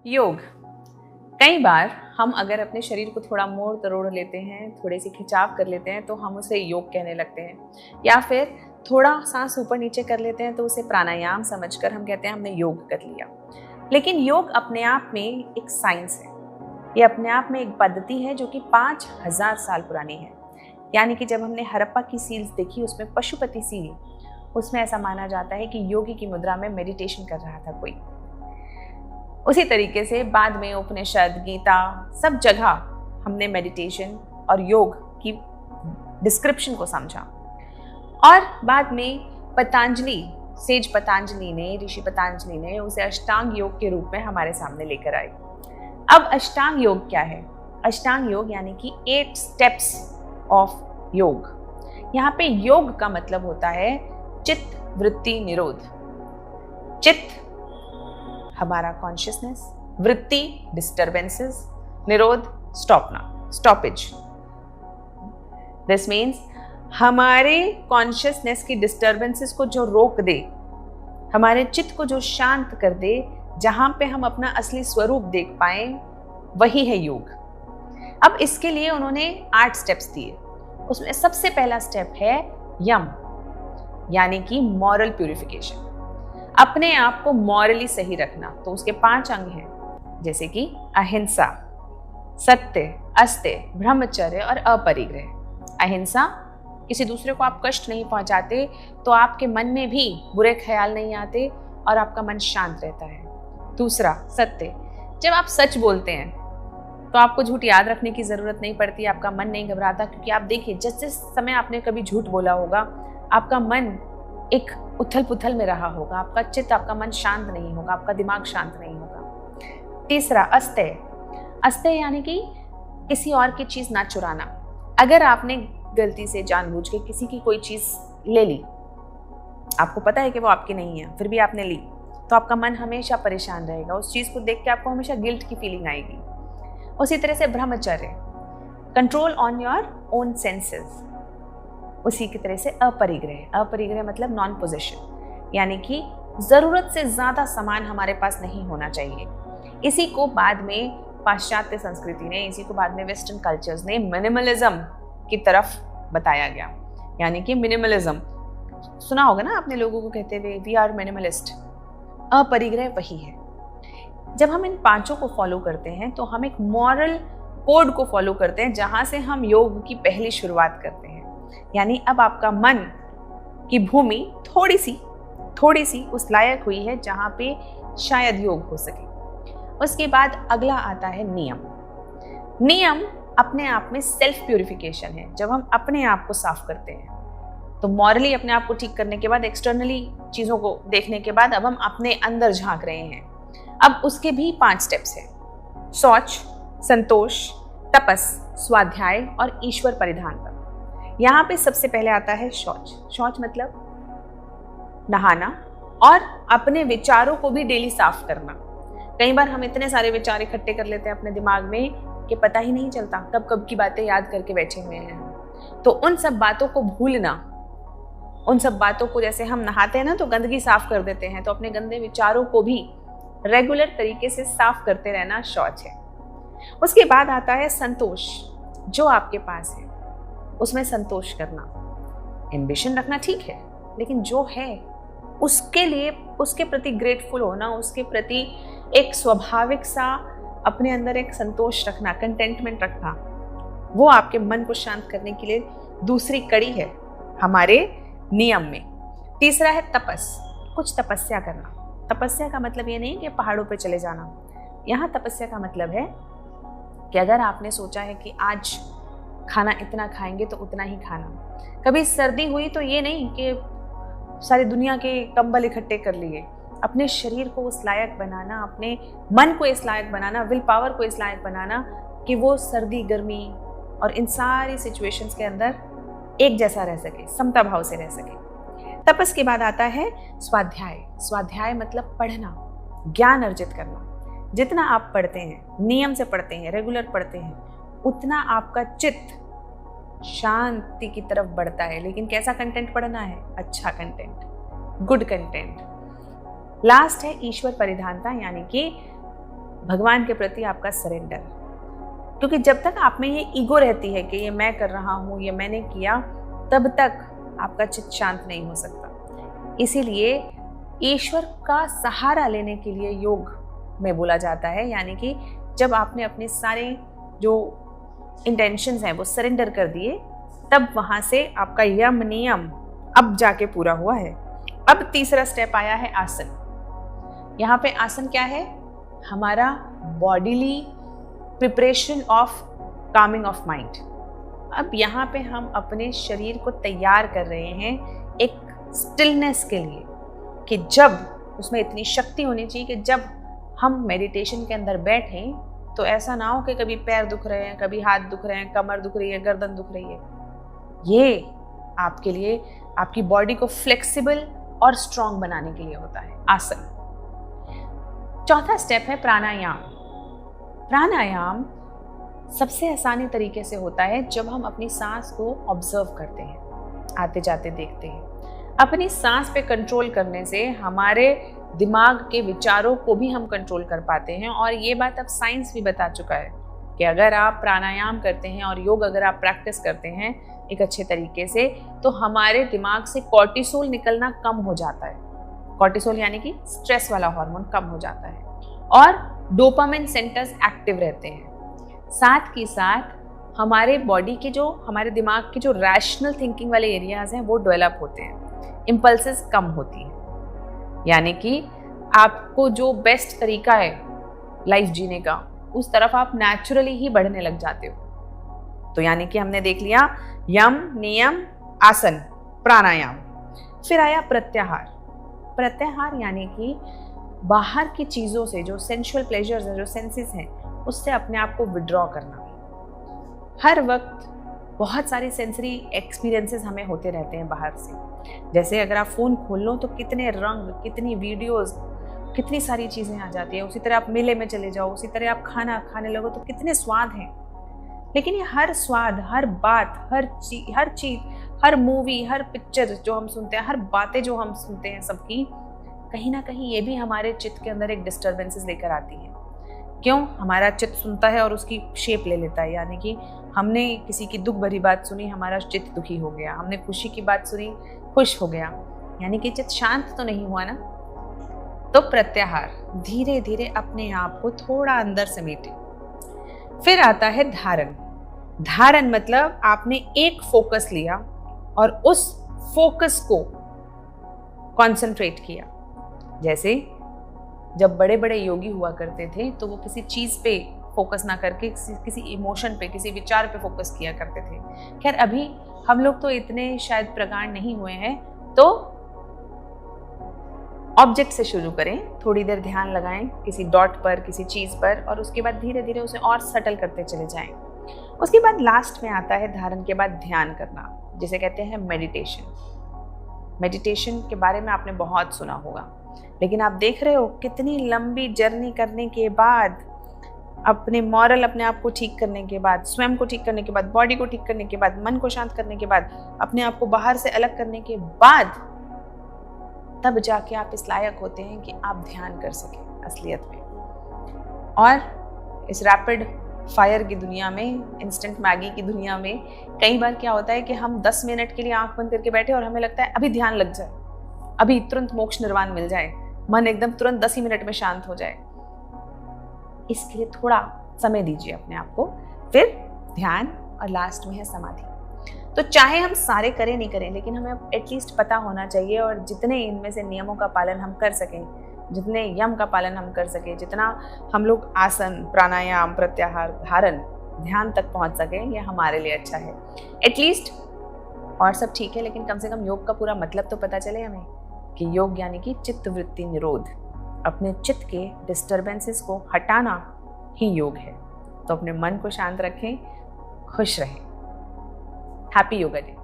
योग। कई बार हम अगर अपने शरीर को थोड़ा मोड़ तरोड़ लेते हैं, थोड़े से खिंचाव कर लेते हैं तो हम उसे योग कहने लगते हैं, या फिर थोड़ा सांस ऊपर नीचे कर लेते हैं तो उसे प्राणायाम समझकर हम कहते हैं हमने योग कर लिया। लेकिन योग अपने आप में एक साइंस है, ये अपने आप में एक पद्धति है जो कि 5000 साल पुरानी है। यानी कि जब हमने हड़प्पा की सील्स देखी, उसमें पशुपति सील, उसमें ऐसा माना जाता है कि योगी की मुद्रा में मेडिटेशन कर रहा था कोई। उसी तरीके से बाद में उपनिषद, गीता, सब जगह हमने मेडिटेशन और योग की डिस्क्रिप्शन को समझा। और बाद में पतंजलि, सेज पतंजलि ने, ऋषि पतंजलि ने उसे अष्टांग योग के रूप में हमारे सामने लेकर आए। अब अष्टांग योग क्या है? अष्टांग योग यानी कि 8 स्टेप्स ऑफ योग। यहाँ पे योग का मतलब होता है चित्त वृत्ति निरोध। चित्त हमारा कॉन्शियसनेस, वृत्ति डिस्टर्बेंसेस, निरोध स्टॉपेज। दिस मीन्स हमारे कॉन्शियसनेस की डिस्टर्बेंसेस को जो रोक दे, हमारे चित्त को जो शांत कर दे, जहां पे हम अपना असली स्वरूप देख पाए, वही है योग। अब इसके लिए उन्होंने 8 स्टेप्स दिए। उसमें सबसे पहला स्टेप है यम, यानी कि मॉरल प्यूरिफिकेशन, अपने आप को मॉरली सही रखना। तो उसके 5 अंग हैं, जैसे कि अहिंसा, सत्य, अस्त्य, ब्रह्मचर्य और अपरिग्रह। अहिंसा, किसी दूसरे को आप कष्ट नहीं पहुंचाते तो आपके मन में भी बुरे ख्याल नहीं आते और आपका मन शांत रहता है। दूसरा सत्य, जब आप सच बोलते हैं तो आपको झूठ याद रखने की जरूरत नहीं पड़ती, आपका मन नहीं घबराता। क्योंकि आप देखिए, जिस समय आपने कभी झूठ बोला होगा, आपका मन एक उथल पुथल में रहा होगा, आपका चित्त, आपका मन शांत नहीं होगा, आपका दिमाग शांत नहीं होगा। तीसरा अस्तेय। अस्तेय यानी कि किसी और की चीज ना चुराना। अगर आपने गलती से जानबूझ के किसी की कोई चीज ले ली, आपको पता है कि वो आपकी नहीं है, फिर भी आपने ली, तो आपका मन हमेशा परेशान रहेगा। उस चीज को देख के आपको हमेशा गिल्ट की फीलिंग आएगी। उसी तरह से ब्रह्मचर्य, control on your own senses. उसी की तरह से अपरिग्रह। अपरिग्रह मतलब नॉन पोजेशन, यानी कि जरूरत से ज्यादा सामान हमारे पास नहीं होना चाहिए। इसी को बाद में पाश्चात्य संस्कृति ने, इसी को बाद में वेस्टर्न कल्चर्स ने मिनिमलिज्म की तरफ बताया गया। यानी कि मिनिमलिज्म सुना होगा ना आपने लोगों को कहते हुए, वी आर मिनिमलिस्ट। अपरिग्रह वही है। जब हम इन 5 को फॉलो करते हैं तो हम एक मॉरल कोड को फॉलो करते हैं, जहां से हम योग की पहली शुरुआत करते हैं। यानी अब आपका मन की भूमि थोड़ी सी उस लायक हुई है जहां पे शायद योग हो सके। उसके बाद अगला आता है नियम। नियम अपने आप में सेल्फ प्यूरिफिकेशन है। जब हम अपने आप को साफ करते हैं तो मॉरली अपने आप को ठीक करने के बाद, एक्सटर्नली चीजों को देखने के बाद, अब हम अपने अंदर झांक रहे हैं। अब उसके भी 5 स्टेप्स हैं: शौच, संतोष, तपस, स्वाध्याय और ईश्वर परिधान तक। यहाँ पे सबसे पहले आता है शौच। शौच मतलब नहाना और अपने विचारों को भी डेली साफ करना। कई बार हम इतने सारे विचार इकट्ठे कर लेते हैं अपने दिमाग में कि पता ही नहीं चलता कब कब की बातें याद करके बैठे हुए हैं। तो उन सब बातों को भूलना, उन सब बातों को, जैसे हम नहाते हैं ना तो गंदगी साफ कर देते हैं, तो अपने गंदे विचारों को भी रेगुलर तरीके से साफ करते रहना शौच है। उसके बाद आता है संतोष। जो आपके पास है उसमें संतोष करना। एम्बिशन रखना ठीक है, लेकिन जो है उसके लिए, उसके प्रति ग्रेटफुल होना, उसके प्रति एक स्वाभाविक सा अपने अंदर एक संतोष रखना, कंटेंटमेंट रखना, वो आपके मन को शांत करने के लिए दूसरी कड़ी है हमारे नियम में। तीसरा है तपस, कुछ तपस्या करना। तपस्या का मतलब ये नहीं कि पहाड़ों पे चले जाना। यहाँ तपस्या का मतलब है कि अगर आपने सोचा है कि आज खाना इतना खाएंगे तो उतना ही खाना। कभी सर्दी हुई तो ये नहीं कि सारी दुनिया के कंबल इकट्ठे कर लिए। अपने शरीर को उस लायक बनाना, अपने मन को इस लायक बनाना, विल पावर को इस लायक बनाना कि वो सर्दी, गर्मी और इन सारी सिचुएशंस के अंदर एक जैसा रह सके, समता भाव से रह सके। तपस के बाद आता है स्वाध्याय। स्वाध्याय मतलब पढ़ना, ज्ञान अर्जित करना। जितना आप पढ़ते हैं, नियम से पढ़ते हैं, रेगुलर पढ़ते हैं, उतना आपका चित्त शांति की तरफ बढ़ता है। लेकिन कैसा कंटेंट पढ़ना है? अच्छा कंटेंट, गुड कंटेंट। लास्ट है ईश्वर परिधानता, यानी कि भगवान के प्रति आपका सरेंडर। क्योंकि जब तक आप में ये ईगो रहती है कि ये मैं कर रहा हूँ, ये मैंने किया, तब तक आपका चित्त शांत नहीं हो सकता। इसीलिए ईश्वर का सहारा लेने के लिए योग में बोला जाता है, यानी कि जब आपने अपने सारे जो इंटेंशंस हैं वो सरेंडर कर दिए, तब वहां से आपका यम नियम अब जाके पूरा हुआ है। अब तीसरा स्टेप आया है आसन। यहाँ पे आसन क्या है? हमारा bodily preparation of Kameng of mind. अब यहाँ पे हम अपने शरीर को तैयार कर रहे हैं एक स्टिलनेस के लिए, कि जब उसमें इतनी शक्ति होनी चाहिए कि जब हम मेडिटेशन के अंदर बैठें तो ऐसा ना हो कि कभी पैर दुख रहे हैं, कभी हाथ दुख रहे हैं, कमर दुख रही है, गर्दन दुख रही है। ये आपके लिए आपकी बॉडी को फ्लेक्सिबल और स्ट्रांग बनाने के लिए होता है आसन। चौथा स्टेप है प्राणायाम। प्राणायाम सबसे आसानी तरीके से होता है जब हम अपनी सांस को ऑब्जर्व करते हैं, आते जाते देखते हैं। अपनी सांस पे कंट्रोल करने से हमारे दिमाग के विचारों को भी हम कंट्रोल कर पाते हैं। और ये बात अब साइंस भी बता चुका है कि अगर आप प्राणायाम करते हैं और योग अगर आप प्रैक्टिस करते हैं एक अच्छे तरीके से, तो हमारे दिमाग से कॉर्टिसोल निकलना कम हो जाता है। कॉर्टिसोल यानी कि स्ट्रेस वाला हार्मोन कम हो जाता है और डोपामिन सेंटर्स एक्टिव रहते हैं। साथ ही साथ हमारे बॉडी के जो, हमारे दिमाग के जो रैशनल थिंकिंग वाले एरियाज हैं वो डेवलप होते हैं, इम्पल्सेस कम होती हैं। यानी कि आपको जो बेस्ट तरीका है लाइफ जीने का, उस तरफ आप नेचुरली ही बढ़ने लग जाते हो। तो यानी कि हमने देख लिया यम, नियम, आसन, प्राणायाम। फिर आया प्रत्याहार। प्रत्याहार यानी कि बाहर की चीज़ों से, जो सेंसुअल प्लेजर्स हैं, जो सेंसेस हैं, उससे अपने आप को विड्रॉ करना। हर वक्त बहुत सारी सेंसरी एक्सपीरियंसेस हमें होते रहते हैं बाहर से। जैसे अगर आप फ़ोन खोल लो तो कितने रंग, कितनी वीडियोस, कितनी सारी चीज़ें आ जाती हैं। उसी तरह आप मेले में चले जाओ, उसी तरह आप खाना खाने लगो तो कितने स्वाद हैं। लेकिन ये हर स्वाद, हर बात, हर चीज़, हर मूवी, हर पिक्चर जो हम सुनते हैं, हर बातें जो हम सुनते हैं सबकी, कहीं ना कहीं ये भी हमारे चित्त के अंदर एक डिस्टर्बेंसेस लेकर आती है। क्यों? हमारा चित्त सुनता है और उसकी शेप ले लेता है। यानी कि हमने किसी की दुख भरी बात सुनी, हमारा चित्त दुखी हो गया। हमने खुशी की बात सुनी, खुश हो गया। यानी कि चित्त शांत तो नहीं हुआ ना। तो प्रत्याहार, धीरे धीरे अपने आप को थोड़ा अंदर समेटे। फिर आता है धारण। धारण मतलब आपने एक फोकस लिया और उस फोकस को कॉन्सेंट्रेट किया। जैसे जब बड़े बड़े योगी हुआ करते थे तो वो किसी चीज़ पे फोकस ना करके किसी इमोशन पे, किसी विचार पे फोकस किया करते थे। खैर अभी हम लोग तो इतने शायद प्रगाढ़ नहीं हुए हैं, तो ऑब्जेक्ट से शुरू करें, थोड़ी देर ध्यान लगाएं किसी डॉट पर, किसी चीज़ पर, और उसके बाद धीरे धीरे उसे और सटल करते चले जाएं। उसके बाद लास्ट में आता है धारण के बाद ध्यान करना, जिसे कहते हैं मेडिटेशन। मेडिटेशन के बारे में आपने बहुत सुना होगा, लेकिन आप देख रहे हो कितनी लंबी जर्नी करने के बाद, अपने मॉरल, अपने आप को ठीक करने के बाद, स्वयं को ठीक करने के बाद, बॉडी को ठीक करने के बाद, मन को शांत करने के बाद, अपने आप को बाहर से अलग करने के बाद, तब जाके आप इस लायक होते हैं कि आप ध्यान कर सकें असलियत में। और इस रैपिड फायर की दुनिया में, इंस्टेंट मैगी की दुनिया में, कई बार क्या होता है कि हम 10 मिनट के लिए आंख बंद करके बैठे और हमें लगता है अभी ध्यान लग जाए, अभी तुरंत मोक्ष निर्वाण मिल जाए, मन एकदम तुरंत 10 ही मिनट में शांत हो जाए। इसके लिए थोड़ा समय दीजिए अपने आप को। फिर ध्यान और लास्ट में है समाधि। तो चाहे हम सारे करें नहीं करें, लेकिन हमें एटलीस्ट पता होना चाहिए, और जितने इनमें से नियमों का पालन हम कर सकें, जितने यम का पालन हम कर सकें, जितना हम लोग आसन, प्राणायाम, प्रत्याहार, धारण, ध्यान तक पहुंच सकें, ये हमारे लिए अच्छा है। एटलीस्ट और सब ठीक है, लेकिन कम से कम योग का पूरा मतलब तो पता चले हमें कि योग यानी कि चित्त वृत्ति निरोध, अपने चित्त के डिस्टर्बेंसेस को हटाना ही योग है। तो अपने मन को शांत रखें, खुश रहें। Happy yoga day.